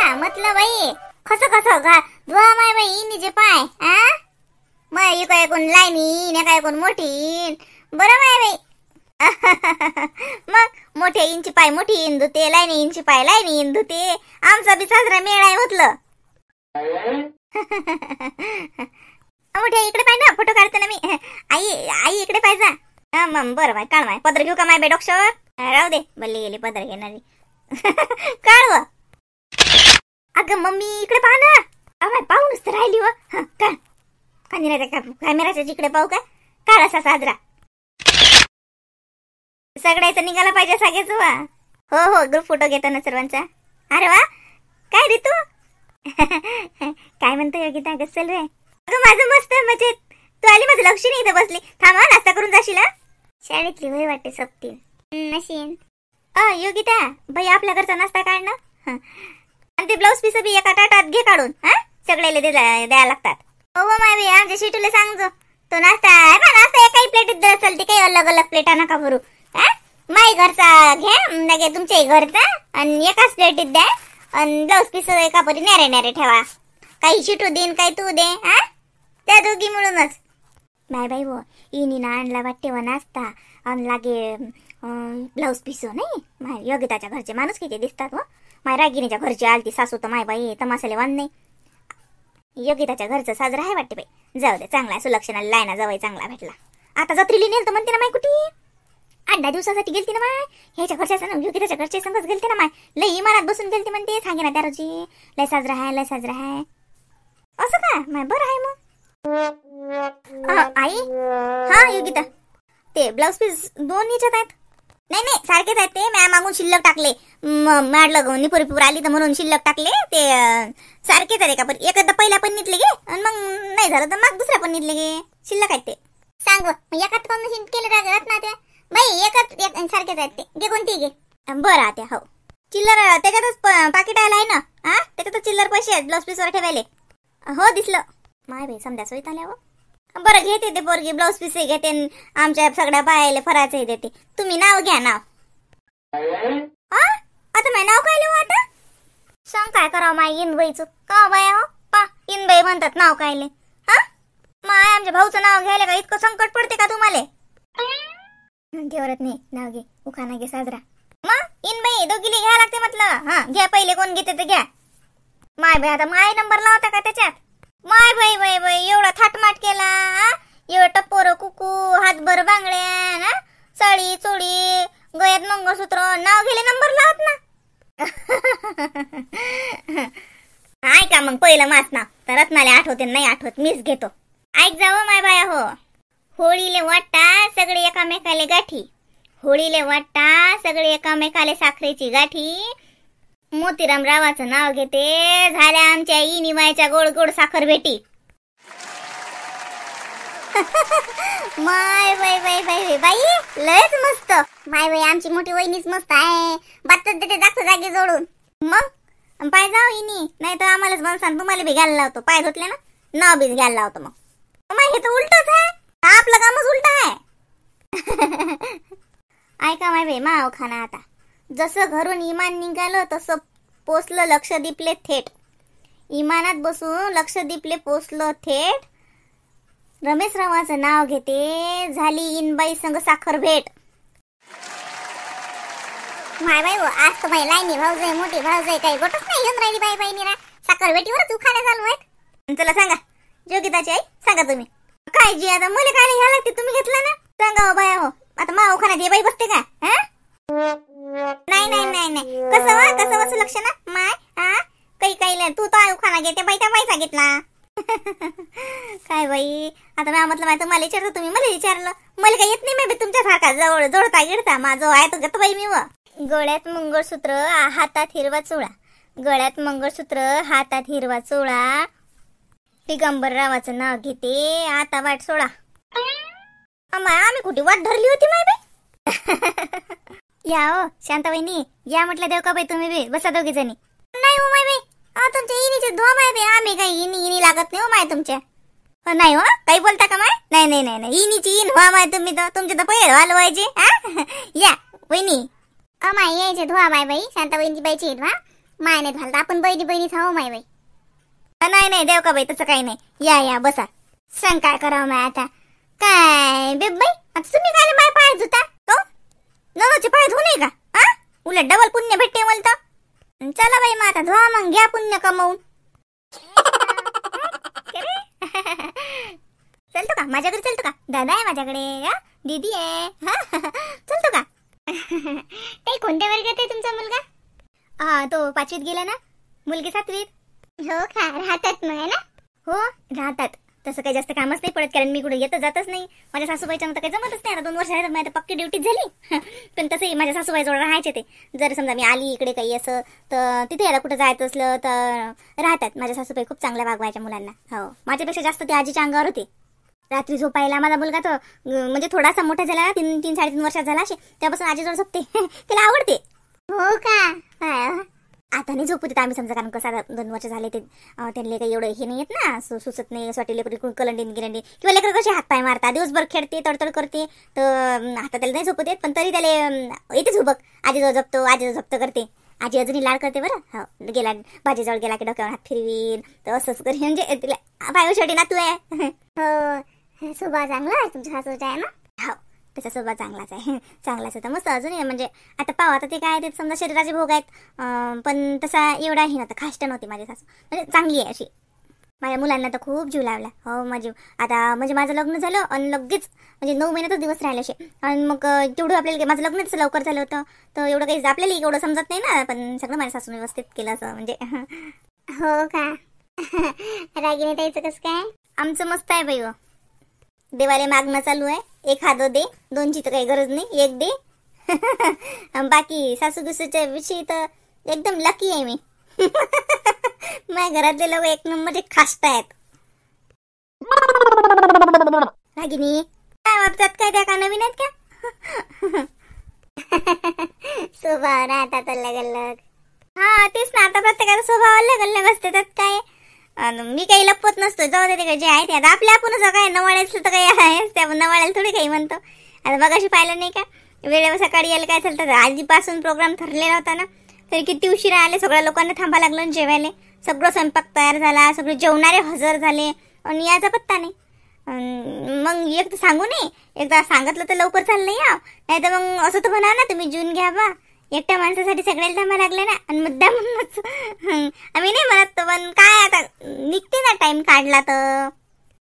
म्हटलं बाई कसं कसं धुवा माय बाई इनीचे पाय मग काय कोण लाईनी ने काय कोण मोठी बरं माय बाई मग मोठे इंची पाय मोठी इंदू ते लाईनी इंची पाय लाईनी इंदू ते आमचा बी साजरा मेळ आहे म्हटलं. मोठे इकडे पाय ना फोटो काढते ना मी. आई आई इकडे पाहिजे. बरं बाय काढ माय पदर घेऊ का माय बाई डॉक्टर राहू दे बल्ली गेली पदर घेणारी काढ व. अगं मम्मी इकडे पाहा ना अमाय पाहूनच तर राहिली व काढ कॅमेराच्या जिकडे पाहू का काढ असा साजरा सगळ्याचा निघाला पाहिजे सगळेच वा. हो हो ग्रुप फोटो घेतो ना सर्वांचा. अरे वा काय रे तू काय म्हणतो योगिता कसं रे. अगं माझं मस्त मजेत. तू आली माझं लक्ष नाही इथं बसली. थांबा नाश्ता करून जाशील. शाळेतली वय वाटते सपतील नशीन. योगिता भाई आपल्या घरचा नाश्ता काढ ना आणि ते ब्लाऊज पीस बी एका ताटात घे काढून सगळ्याला द्यायला लागतात. हो माय बाई आमच्या शिटूला सांगतो तो नाश्ता नाश्ता एकाही प्लेटीत द्या चालते काही अलग अलग प्लेटा नका भरू. माई घरचा घ्या लगे तुमच्या घरचा आणि एकाच प्लेटीत द्या आणि ब्लाऊज पीस एका परी न्यारे न्यारे ठेवा. काही शिटू देईन काही तू दे त्या दोघी मिळूनच. माय बाई वो इनी ना आणला वाटते व नाश्ता आणि लागे ब्लाऊज पीस नाही माय योगिताच्या घरचे माणूस किती दिसतात व. माय रागिनीच्या घरची आलती सासू तर माय बाई तमाशाले वान नाही. योगिताच्या घरचं साजरा आहे वाटते बाई. जाऊ दे चांगला सुलक्षणाला लायना जावई चांगला भेटला. आता जत्रीली नेल तर म्हणते ना माय कुठे 8-10 दिवसासाठी गेलती ना माय. ह्याच्या घरच्या योगिताच्या घरचे संगच गेलते ना माय. लई इमारात बसून गेलते म्हणते सांगे ना त्या रोजी लय साजरा आहे लय साजरा आहे असं का माय. बरं आहे मग आई. हा योगिता ते ब्लाऊज पीस 2 ह्याच्यात आहेत. नाही नाही सारखेच आहेत ते मॅ मागून शिल्लक टाकले मॅडलं निपुरी पुर आली तर म्हणून शिल्लक टाकले ते सारखेच आहेत. एका पण एखादा पहिल्या पन्नीतले गे आणि मग नाही झालं तर मग दुसऱ्या पन्नीतले गे शिल्लक आहेत ते. सांग एकाच कोण केलं राहत ना ते बाई एकच सारखेच आहेत ते घे कोणती घे. बरं आता हो चिल्लर त्याच्यातच पाकिट आला आहे ना त्याच्यातच चिल्लर पैसे आहेत ब्लाऊज पीसवर ठेवायले. हो दिसलं माय बाई समजा सोयीत आल्यावर. बरं घेते ते पोरगी ब्लाऊज पीस घेते आमच्या सगळ्या बायाला फरायचं देते. तुम्ही नाव घ्या नाव. आता माझं नाव काय लिहू आता सांग काय करावं माय इनबाईचं का बाया हो पा इनबाई म्हणतात नाव कायले. माय आमच्या भाऊचं नाव घ्यायला का इतकं संकट पडते का तुम्हाला. देवरत नाही नाव घे उखाना घे साजरा मग इनबाई दोघीले घ्या लागते म्हटलं. घ्या पहिले कोण घेते तर घ्या. माय बाई आता माय नंबर लावता का त्याच्यात. माय बाई बाई बाई एवढा थाटमाट केला एवढं टप्पोर कुकू हातभर बांगड्या ना साडी चोडी गळ्यात मंगळसूत्र नाव गेले नंबर लावत ना. ऐका का मग पहिलं मास नाव तर रत्नाला आठवते नाही आठवत मीच घेतो. ऐक जावं माय बाया हो. होळीले वाटता सगळे एकामेकाले गाठी. होळीले वाटता सगळे एकामेकाले साखरेची गाठी. मोतीराम रावाचं नाव घेते झाल्या आमच्या इनिवायच्या गोड गोड साखर भेटी. माय बाई बाई बाई बाई लयच मस्त. माय बाई आमची मोठी वहिनीच मस्त आहे. बातच देते जास्त जागी जोडून. मग पाय जाऊ इनी नाही तर आम्हालाच बनसान तुम्हाला बी घ्यायला लावतो. पाय धुतले ना नाव बी घ्यायला लावतो. मग माय हे तर उलटच आहे. आपलं कामच उलट आहे. ऐका माय बाई माव खाना आता जसं घरून इमान निघालं तसं पोचलं लक्षदीपले थेट. इमानात बसून लक्षदीपले पोचलं थेट. रमेश रावाचं नाव घेते झाली इनबाई संग साखर भेट. माय बाई आज तर बाई लाईनी भाऊजाई मोठी भाऊजाई काही गोटच नाही घेऊन राहिली बाई बाई निरा साखर भेटीवरच उखाणे चालू आहेत. चला सांगा योगिताची आई सांगा तुम्ही काय जी आता मला काय घ्यायला लागते तुम्ही घेतला ना सांगा हो बाया हो. आता मा उखाण्यात ये बाई बसते का. नाही नाही नाही नाही कसं वाचू लक्ष ना माय काही काही तू तो उखाणा घेते बाई त्या बाईचा घेतला. काय बाई आता मी म्हटलं माहिती तुम्हाला विचारतो तुम्ही मला विचारलं. मला काही येत नाही मी तुमच्यासारखा जवळ जोडता गिडता माझं आहे तो घेतो बाई मी. व गळ्यात मंगळसूत्र हातात हिरवा चोळा. गळ्यात मंगळसूत्र हातात हिरवा चोळा. दिगंबर रावाचं नाव घेते आता वाट सोडा. आम्ही कुठे वाट धरली होती माय बाई. या हो शांताबाईनी या म्हटलं देव का बाई तुम्ही बी बसा दोघी जणी. नाही हो माय बाई तुमच्या इनीचे धुवा माय बाई आम्ही काही इनी लागत नाही हो माय तुमच्या. नाही हो काही बोलता का माय. नाही नाही नाही नाही इनीची इन व्हा माय तुम्ही तर तुमचे तर पैर वालवायचे. या वहिनी अमाय यायचे धुवा माय बाई शांताबाईंची बाईची इन व्हा माय नाही झालं आपण बहिणी बहिणीच हो माय बाई. नाही नाही देव का बाई तसं काही नाही. या या बसा. सांग काय करावं माय आता. काय बेब बाई आता तुम्ही काय माय पाय धुता तो नवचे पाय धुऊ नये का? हा उलट डबल पुण्य भेटते मला तर. चला बाई मग आता धुवा मग घ्या पुण्य कमवून. चलतो का माझ्याकडे? चलतो का? दादा आहे माझ्याकडे, दीदी आहे. चलतो का? ते कोणत्या वर्गात आहे तुमचा मुलगा? हा तो 5वीत गेला ना, मुलगी 7वीत. हो का? राहतात मग आहे ना? हो राहतात. तसं काही जास्त कामच नाही पडत कारण मी कुठे येत जातच नाही. माझ्या सासूबाईच्या तर काही जमतच नाही. आता 2 वर्ष झाले माझी पक्की ड्युटीच झाली. पण तसंही माझ्या सासूबाईजवळ राहायचे ते. जर समजा मी आली इकडे काही असं तर तिथे याला कुठं जायचं असलं तर राहतात. माझ्या सासूबाई खूप चांगल्या वागवायच्या मुलांना. हो माझ्यापेक्षा जास्त ते आजीच्या अंगावर होते. रात्री झोपायला माझा मुलगा तर म्हणजे थोडासा मोठा झाला ना 3-3.5 वर्षाचा झाला असे त्यापासून आजीजवळ झोपते. त्याला आवडते. हो का? आता नाही झोपू देत आम्ही समजा कारण कसं 2 वर्ष झाले ते त्यांना काही एवढं हे नाही येत ना सुचत नाही. स्वतः लेकरं कलंडी गिरंडी किंवा लेकरं कसे हातपाय मारतात दिवसभर खेळते तडतड करते तर आता त्याला नाही झोपू देत. पण तरी त्याला येते झोपक. आजीजवळ झोपतो करते. आजी अजूनही लाड करते बरं. हो गेला भाजीजवळ गेला की डोक्यावर हात फिरवीन तर असंच करी म्हणजे तिला पाय शेवटी ना तू आहे. हो स्वभाव चांगला आहे तुमच्या सासूचा आहे ना? हो त्याचा स्वभाव चांगलाच आहे. चांगलाच आहे तर मस्त अजूनही म्हणजे आता पाहू आता ते काय ते समजा शरीराचे भोग आहेत पण तसा एवढा हे नव्हता. खाष्ट नव्हती माझी सासू म्हणजे चांगली आहे अशी. माझ्या मुलांना तर खूप जीव लावला. हो माझी आता म्हणजे माझं लग्न झालं आणि लगेच म्हणजे 9 महिन्यातच दिवस राहिले असे. आणि मग तेवढं आपल्याला माझं लग्न तसं लवकर झालं होतं तर एवढं काही आपल्याला एवढं समजत नाही ना. पण सगळं माझ्या सासूने व्यवस्थित केलं असं म्हणजे. हो का? रागिनी ताईचं कसं काय? आमचं मस्त आहे बाई. हो देवाला मागणं चालू आहे. एक हात दे 2ची तर काही गरज नाही 1 दे. बाकी सासू गुसूच्या विषयी तर एकदम लकी आहे मी. माझ्या घरातले लोक 1 नंबरचे खास्ट आहेत. रागिनी काय वाटतात काय त्या का नवीन आहेत का? स्वभाव ना आता अलग अलग. हा तेच ना आता प्रत्येकाचा स्वभाव अलग अलग असते त्यात काय. मी काही लपवत नसतो. जाऊ दे ते जे आहे ते आता आपल्या आपणच काय नवाळायचं तर काही आहे त्या नवाळायला थोडी काही म्हणतो. आता मगाशी पाहिलं नाही का वेळेवर सकाळी यायला काय चालतं आधीपासून प्रोग्राम ठरलेला होता ना तरी किती उशिरा आले. सगळ्या लोकांना थांबा लागलं जेवायला. सगळं स्वयंपाक तयार झाला. सगळे जेवणारे हजर झाले आणि याचा पत्ता नाही. मग एक तर सांगू नये एकदा सांगितलं तर लवकर चाललं या नाही तर मग असं तर म्हणा ना तुम्ही जून घ्या बा. एकट्या माणसासाठी सगळ्याला थांबा लागले ना आणि मुद्दा म्हणूनच आम्ही नाही म्हणत पण काय आता निघते ना टाइम काढला तर.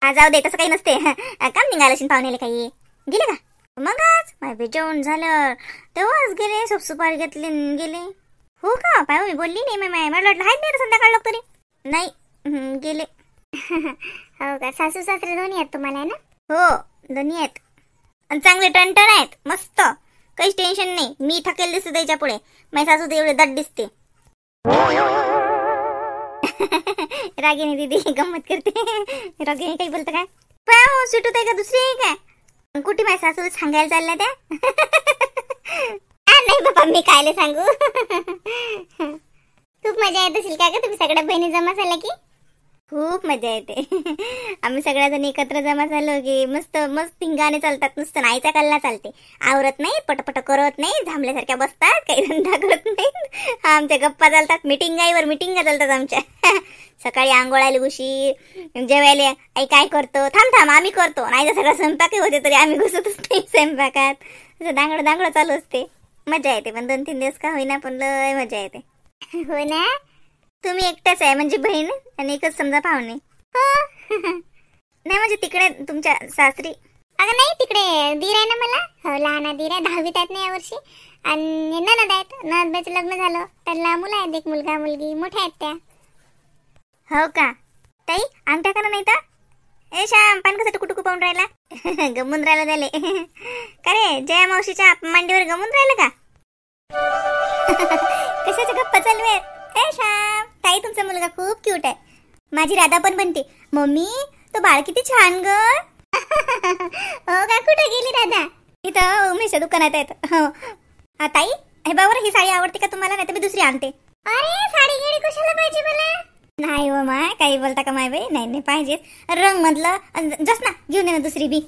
जाऊ दे तसं काही नसते. काम निघालं असेल पाहुण्याला काही गेले का? मगच माझे जेवण झालं तेव्हाच गेले. सुपारी घेतले गेले. हो का? पाय मी बोलली नाही मला वाटलं हाय नाही संध्याकाळ लोक तरी नाही गेले. हो का? सासू सासरे दोन्ही आहेत तुम्हाला ना? हो दोन्ही आहेत आणि चांगले टणटण आहेत मस्त. काहीच टेन्शन नाही. मी थकेल दिसते त्याच्या पुढे. माझी सासू तर एवढे दट दिसते. रागिनी दीदी गंमत करते. रागिनी काही बोलतं काय? पाय सुटू आहे का दुसरी आहे काय? कुठे माझी सासू सांगायला चालल्या त्या? नाही बाबा मी कायले सांगू. खूप मजा येत असेल का ग तुम्ही सगळ्या बहिणी जमा झाल्या की? खूप मजा येते. आम्ही सगळ्याजण एकत्र जमा झालो की मस्त मस्त धिंगाणे चालतात. नुसतं नाहीचा कल्ला चालते. आवरत नाही पटपट करत नाही झांबल्यासारख्या बसतात काही धंदा करत नाही. आमच्या गप्पा चालतात. मिटिंगाईवर मिटिंगा चालतात आमच्या. सकाळी आंघोळायला उशीर जेवायला आई काय करतो थांब आम्ही करतो. नाही तर सगळं स्वयंपाक होते तरी आम्ही घुसतच नाही स्वयंपाकात. असं दांगडं चालू असते. मजा येते पण 2-3 दिवस का होईना पण लय मजा येते. हो ना? तुम्ही एकटाच आहे म्हणजे बहीण आणि एकच समजा पाहुणे. हो नाही म्हणजे तिकडे तुमच्या सासरी? अगं नाही तिकडे दीर आहे ना मला. हो लहान दीर आहे 10वीत आहेत ना यावर्षी. आणि ननद आहेत. ननदबाईचं लग्न झालं त्यांना मुलं आहेत 1 मुलगा मुलगी मोठ्या आहेत त्या. हो का? ताई अंगठ्या का नाही तर? ए श्याम पान कसं टुकू पाहून राहिला? गमून राहिला झाले का रे? जया मावशीच्या मांडीवर गमून राहिलं का? कशाच्या गप्पा चालू आहेत? ए श्याम ताई तुमचा मुलगा खूप क्यूट आहे. माझी राधा पण म्हणते मम्मी तो बाळ किती छान ग. हो का? कुठे गेली राधा? इथं उमेशच्या दुकानात आहेत. हो ताई हे बाबर ही साडी आवडते का तुम्हाला? नाही तर मी दुसरी आणते. अरे साडी गेली कशाला पाहिजे मला? नाही हो माय काही बोलता का माय बाई? नाही पाहिजेच. रंग मधलं जस ना घेऊन ये ना दुसरी बी.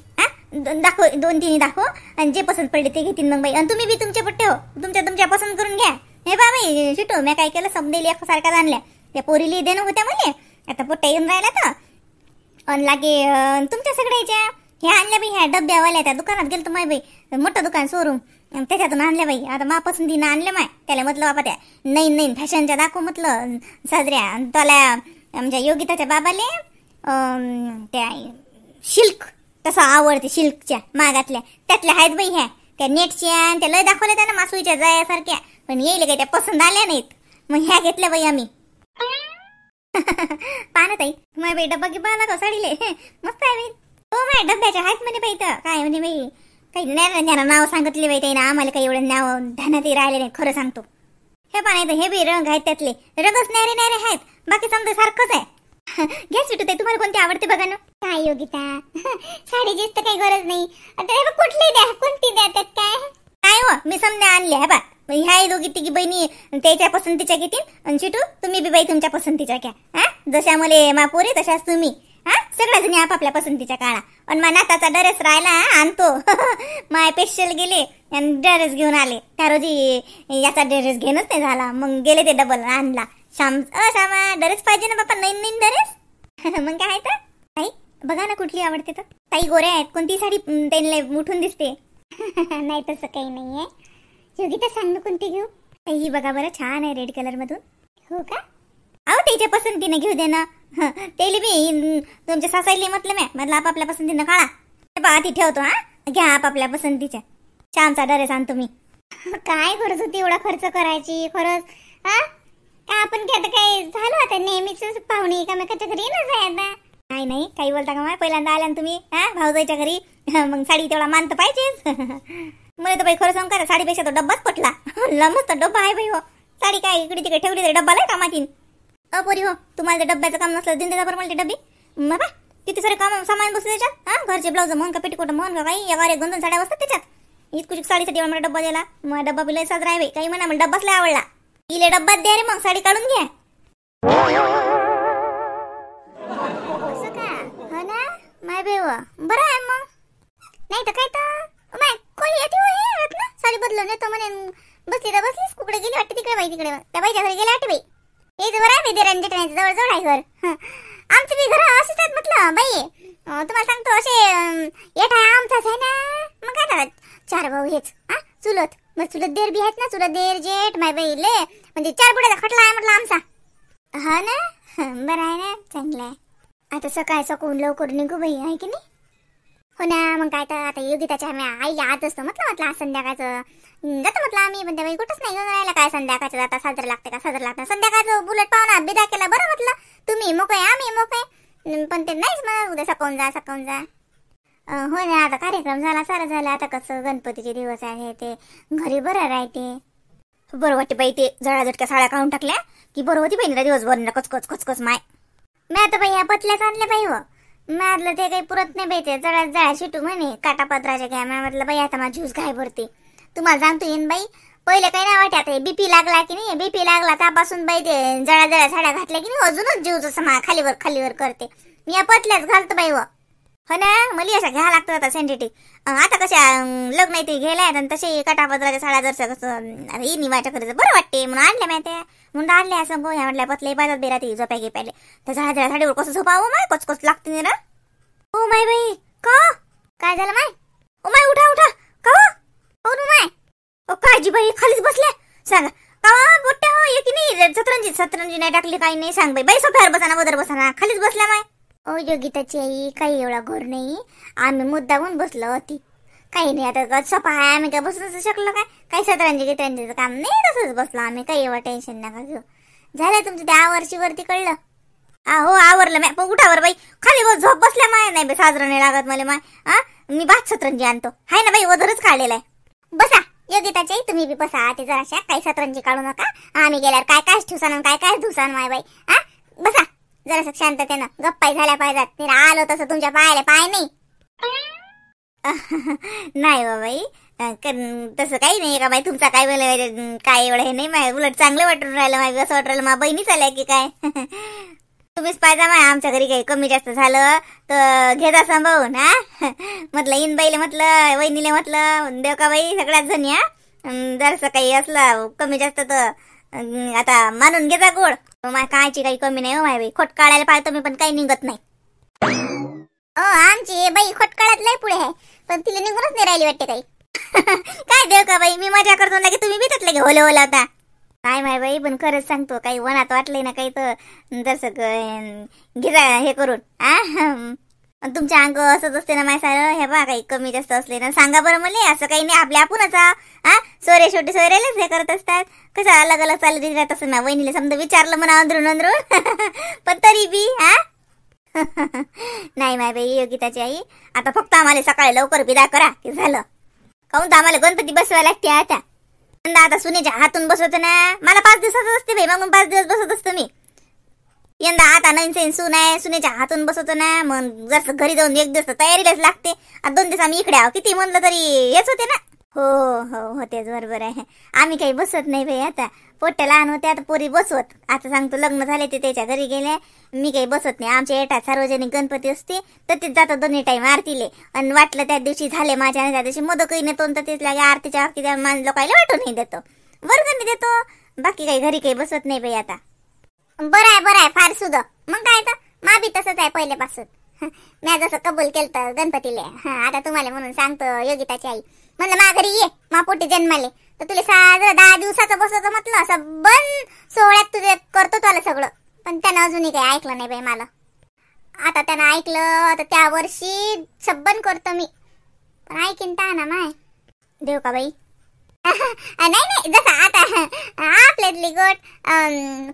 दाखव 2-3 दाखव आणि जे पसंत पडले ते घेतील मग बाई. आणि तुम्ही बी तुमचे पट्टे हो तुमच्या पसंत करून घ्या. हे बाबा शिटू मी काय केलं समजेल सारखा आणल्या त्या पोरीली देणं होत्या मला आता पोट्या येऊन राहिला तर अन लागे तुमच्या सगळ्याच्या ह्या आणल्या बाई ह्या डब्यावाल्या त्या दुकानात गेलं तर माय बाई मोठं दुकान शोरूम त्याच्यातून आणल्या बाई आता मा पसंतीनं आणल्या माय त्याला म्हटलं बाबा त्या नईन फॅशनच्या दाखव म्हटलं साजऱ्या त्याला आमच्या योगिताच्या बाबाले त्या सिल्क तसं आवडते सिल्कच्या मागातल्या त्यातल्या आहेत बाई ह्या त्या नेटच्या त्या लय दाखवल्या त्यानं मासुईच्या जायासारख्या पण येईल काय त्या पसंत आल्या नाहीत मग ह्या घेतल्या बाई आम्ही पाहत ताई माय बाई डब्बा की पाहला का साडीले मस्त आहे बाई हो माय डब्याच्या आहेत म्हणे बाई तर काय म्हणे बाई काही नाही नाव सांगितले बाई त्याने आम्हाला काही एवढं नाव ध्यानात राहिले नाही खरं सांगतो हे पाहत हे बी रंग आहेत त्यातले रंगच न्यारे आहेत बाकी समजा सारखंच आहे घ्या सुटू ताई तुम्हाला कोणती आवडते बघा ना काय योगिता साडीची तर काही गरज नाही आता कुठली द्या कोणती द्या त्यात काय हो मी समजा आणले हा बा ह्या दोघी तिघी बहिणी त्याच्या पसंतीच्या घेतील आणि चिटू तुम्ही बी बाई तुमच्या पसंतीच्या घ्या हा जशा मला मापोरे तशाच तुम्ही हा सगळ्या जणी आपापल्या पसंतीच्या काळा आणि मा नाताचा ड्रेस राहिला आणतो माय स्पेशल गेले आणि ड्रेस घेऊन आले त्या रोजी याचा ड्रेस घेणंच नाही झाला मग गेले ते डबल आणला श्यामा ड्रेस पाहिजे ना बापा नवीन ड्रेस मग काय तर ताई बघा ना कुठली आवडते तर ताई गोऱ्या आहेत कोणती साडी त्यांना उठून दिसते नाही तसं काही नाहीये योगिता सांग ना कोणती घेऊ ही बघा बरं छान आहे रेड कलर मधून हो का अहो त्याच्या पसंतीने घेऊ दे ना तेली बी तुमच्या सासाईले म्हटलं आपापल्या पसंतीनं काढा बघा ती ठेवतो हा घ्या आपापल्या पसंतीच्या छानचा ड्रेस आणतो मी काय गरज होती एवढा खर्च करायची खरंच हा का आपण घ्या तर काय झालं आता नेहमीच पाहुणे एकामेकाच्या घरी येणं जाय आता नाही काही बोलता का पहिल्यांदा आल्या तुम्ही हा भाऊजाईच्या घरी मग साडी तेवढा मान तर पाहिजेच मला तर बाई खरं सांग का साडीपेक्षा तो डब्बाच पटला मस्त डब्बा आहे बाई हो साडी काय इकडे तिकडे ठेवली तरी डब्बा नाही कामातील अपोरी हो तुम्हाला डब्याचं काम नसलं दिन त्याचा मला डबी बाबा किती सारे काम सामान बसू त्याच्यात हा घरचे ब्लाउज म्हण का पेटीकोट म्हण का काही या दोन साड्या बसतात त्याच्यात इतकुची साडीसाठी मला डब्बा दिला मग डब्बा बिला साजरा आहे बाई काही म्हणा मला डब्बाच लय आवडला इले डब्बात द्या रे मग साडी काढून घ्या असं का हो ना माय बेव बरं आहे मग नाही तर काय तर माय कोणी येते ना साडी बदलून येतो म्हणे बसली तर बसलीस कुकडे गेली वाटते तिकडे बाई तिकडे त्या बाईच्या घरी गेले वाटते बाई हे जवळ आहे बेदे रंजटण्याचं जवळ जवळ आहे घर आमचं बी घर असेच आहेत म्हटलं बाई तुम्हाला सांगतो असे येत आहे आमचाच आहे ना मग काय करा 4 भाऊ हेच हा चुलत मग चुलत देर बी आहेत ना चुलत देर जेठ माय बाई ले म्हणजे 4 पुढ्याचा खटला आहे म्हटलं आमचा हा ना बरं आहे ना चांगलं आहे आता सकाळ सकाळून लवकर निघू बाई आहे की नाही हो ना मग काय तर आता योगिताच्या आई आज असतो म्हटलं आज संध्याकाळचं जातो म्हटलं आम्ही पण त्या बाई कुठंच नाही घेऊन राहिला काय संध्याकाळचं जाता साजरं लागते संध्याकाळचं बुलेट पाहुणा बिदा केला बरं म्हटलं तुम्ही मोकळे आम्ही मोकळे पण ते नाहीच म्हणा उद्या सकाळून जा हो ना आता कार्यक्रम झाला सारा झाला आता कसं गणपतीचे दिवस आहे ते घरी बरं राहते बरं वाटते बाई ते जळाजटक्या साड्या काढून टाकल्या की बरं होती बहिणीला दिवसभर कचकच माय मी आता बाई ह्या पतल्याच आणल्या बाई हो म्हटलं ते काही पुरत नाही बाई ते जळा शिटू म्हणे काटापत्राच्या घ्या म्हटलं बाई आता माझी झूज काय भरते तुम्हाला सांगतो येईन बाई पहिले काही नाही वाटत बीपी लागला की नाही बीपी लागला त्यापासून बाई ते जळा साड्या घातल्या की नाही अजूनच जीव जसं खालीवर करते मी या पतल्याच घालतो बाई हो ना मला अशा घ्या लागतात आता सेंटेटिक आता कशा लग्न नाही ते घ्यायला आणि तसे काटापत्राच्या साड्या जरसं कसं येईन माझ्या खरंच बरं वाटते म्हणून आणल्या माहिती म्हणून आणल्या असं गोह्या म्हटल्या पतले बाजात बेरा ते झोप्या घे पाहिले तर जळा साडीवर कसं झोपावं माय कचकच लागते ना हो माय बाई का काय झालं माय ओ माय उठा का हो माय ओ काळजी बाई खालीच बसल्या सांगा का बोट्या हो ये की नाही सतरंजी नाही टाकली काही नाही सांग बाई सोफ्यावर बसाना वदर बसाना खालीच बसल्या माय ओ योगिताची आई काही एवढा घोर नाही आम्ही मुद्दामून बसलो होती काही नाही आता सोफा आहे आम्ही काय बसून शकलो काय काही सतरंजीचं काम नाही तसंच बसलो आम्ही काही एवढं टेन्शन नका घेऊ झालं तुमचं त्या वरती कळलं हो आवरलं मॅ उठावर बाई खाली बस झोप बसल्या माय नाही साजरं नाही लागत मला माय हा मी बात सतरंजी आणतो हाय ना बाई वदरच काढलेला आहे बसा योगिताची आई तुम्ही बी बसा ते जराशा काही सतरंजी काढू नका आम्ही गेल्यावर काय ठुसान काय धुसान माय बाई हा बसा जरा शांततेनं गप्पाई झाल्या पाहिजेत ते आलो तसं तुमच्या पायाला पाय नाही नाही बाई तसं काही नाही का बाई तुमचा काय बोलायचं काय एवढं हे नाही माय उलट चांगलं वाटून राहिलं माय असं वाटून राहिलं मा बहिणीच आल्या की काय तुम्हीच पाहिजे माय आमच्या घरी काही कमी जास्त झालं तर घेता सांभाळून हा म्हटलं इन बाईले म्हटलं वहिनीले म्हटलं देव का बाई सगळ्याच जणी हा जरसं काही असलं कमी जास्त तर आता मानून घे जा गोड. कायची काही कमी नाही हो माय बाई. खोट काढायला पाहतो मी पण काही निघत नाही. आमची बाई खोट काढत लय पुढे आहे पण तिला निघूनच नाही राहिली वाटते काही. काय देव का बाई, मी मजा करतो ना की तुम्ही भीतच लगे होले होला होता. काय माय बाई पण खरंच सांगतो काही वनात वाटलंय ना काही तर जसं घे हे करून तुमच्या अंग असंच असते ना माय सारं. हे बा काही कमी जास्त असले ना सांगा बरं मला. असं काही नाही आपल्या आपणच सोरे शेवटी सोयरेलाच हे करत असतात. कसं अलग अलग चालू दिसत असं ना. वहिनीला समजा विचारलं म्हणा अंदरून अंदरून पण तरी बी नाही माय बाई योगिताची आई. आता फक्त आम्हाला सकाळी लवकर विदा करा की झालं. काहून तर आम्हाला गणपती बसवायला लागते आता. आता सुनेच्या हातून बसवतो ना. मला 5 दिवसाच असते बाई, मग 5 दिवस बसत असतो मी. यंदा आता नवीन सेन सून आहे, सुनेच्या हातून बसवतो ना. मग जसं घरी जाऊन 1 दिवस तयारीलाच लागते. आता 2 दिवस आम्ही इकडे आहो किती म्हणलं तरी हेच होते ना. हो हो होतेच बरोबर आहे. आम्ही काही बसवत नाही बाई. आता पोट्टे लहान होते आता पोरी बसवत. आता सांगतो लग्न झाले ते त्याच्या घरी गेले. मी काही बसवत नाही. आमच्या एटात सार्वजनिक गणपती असते तर तेच जातो 2 टाइम आरतीले. आणि वाटलं त्या दिवशी झाले माझ्या त्या दिवशी मोदकही नेतो तर तेच लागे आरतीच्या बाबतीत माझ्या लोकायला वाटूनही देतो, वर्गणी देतो. बाकी काही घरी काही बसवत नाही बाई आता. बरं आहे फार सुद. मग काय तर मा बी तसंच आहे पहिल्यापासून. मी जसं कबूल केलं तर गणपतीले. आता तुम्हाला म्हणून सांगतो योगिताची आई. म्हणलं मा घरी ये, मा पोटी जन्माले तर तुला 10 दिवसाचं बसवतो म्हटलं. असं बन 16 तुझे करतो तुला सगळं. पण त्यानं अजूनही काही ऐकलं नाही बाई मला. आता त्यानं ऐकलं तर त्या वर्षी सबन करतो मी. पण ऐकीन ता ना माय देव का बाई. नाही जसं आता आपल्यातली गोट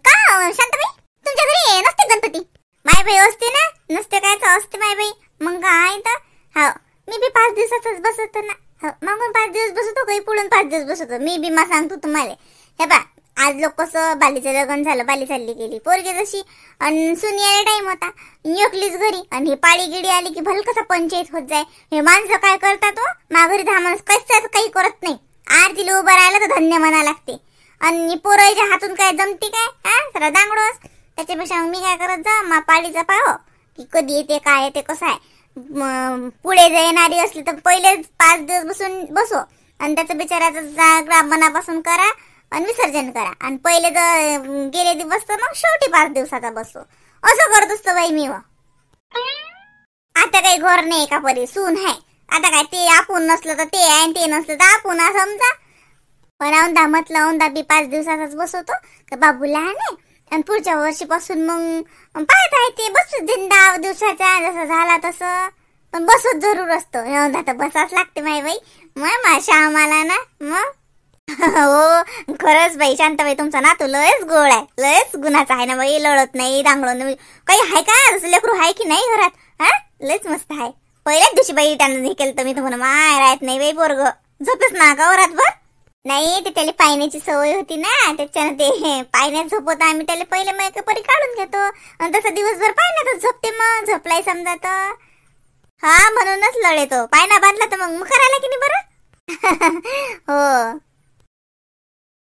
का शांताबाई तुमच्या घरी नसते गणपती. माय बाई असते ना. नसते काय तर असते माय बाई. मग काय तर हो मी बी 5 दिवसाचाच बसवतो ना. मागून 5 दिवस बसवतो काही पुढून 5 दिवस बसवतो. मी बी मा सांगतो तुम्हाला. हे बा आज लोक कसं बालीचं लग्न झालं, बाली चालली गेली पोरगी जशी आणि सुनी यायला टाइम होता एकलीच घरी. आणि ही पाळी गिडी आली की भल कसा पंचायत होत जाय. हे माणसं काय करतात हो माघारी 10 माणूस कसं काही करत नाही. आरतीला उभं राहिलं तर धन्य म्हणा लागते. आणि पोराच्या हातून काय जमती काय सरा दांगडोस. त्याच्यापेक्षा मी काय करत जा मा पाळीचा पाहो की कधी येते काय येते कसं आहे. पुढे येणारी असली तर पहिले 5 दिवस बसो आणि त्याचं बिचाराचं मनापासून करा आणि विसर्जन करा. आणि पहिले जर गेले दिवस तर मग शेवटी 5 दिवसाचा बसो. असं करत असतो बाई मी. आता काही घर नाही का परी सून आहे. आता काय ते आपण नसलं तर ते आहे ते नसलं तर आपण समजा. पण औंधा म्हटलं औंधा बी 5 दिवसाचाच बसवतो तर बाबू लहान आहे. आणि पुढच्या वर्षीपासून मग पाहत आहे ते बसू 10 दिवसाचा जसं झाला तसं. पण बसत जरूर असतो. औंधा तर बसाच लागते माय बाई. मग माझ्या आम्हाला ना मग हो खरंच बाई शांताबाई तुमचा नातू लयच गोड आहे, लयच गुणाचा आहे ना बाई. लढत नाही दांगडत नाही काही आहे का. लेकरू आहे की नाही घरात. लयच मस्त आहे. पहिल्याच दिवशी बाई त्यानं हे केलं तर मी तर म्हणून माय राहत नाही बाई पोरग झोपेच ना का रातभर. नाही ते त्याला पायण्याची सवय होती ना त्याच्यानं ते पायण्यात झोपवत आम्ही त्याला पहिले मग परी काढून घेतो आणि तसं दिवसभर पायण्यातच झोपते. मग झोपलाय समजा तर म्हणूनच लढेतो. पायना बांधला तर मग करायला की नाही बरं. हो